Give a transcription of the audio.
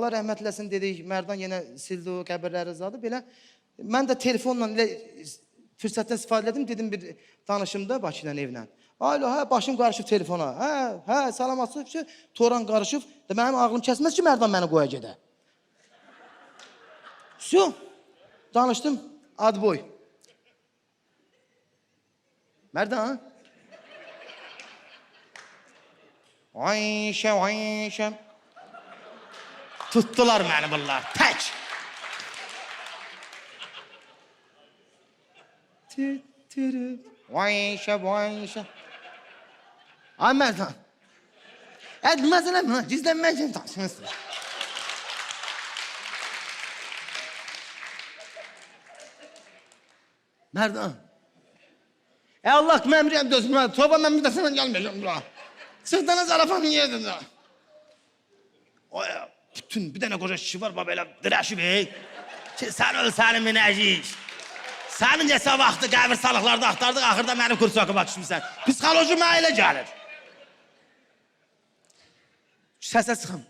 Allah rəhmət eləsin dedik, Mərdan yenə sildi o qəbirləri zadı. Belə, mən də telefonla elə fürsətdən istifadə edim, dedim bir danışımda Bakıdan evlə. Alo, hə, başım qarışıb telefona. Hə, salamatçı, Toran qarışıb. Mənim ağlım kəsməz ki, Mərdan məni qoya gedə. Danışdım, adboy. Mərdan, Ayşə. Tutdular məni bunlar, tək. Ayşə. Ay Mərdan. Məsələn, gizlənmək üçün tanışmışsın. Mərdan. Allah ki, mən biləyəm dözmürəm. Toba mən bir də sənə gəlməyəcəm bura. Sırtdana zarafanın yerdin da. Bütün bir dənə qoca kişi var, belə dirəşib, sən öl sənin minəcik. Sənin cəsə vaxtı qəbir salıqlarda axtardıq, axırda mənim kursakıma düşmüsən. Psixoloji mənə elə gəlir. Səsə çıxım.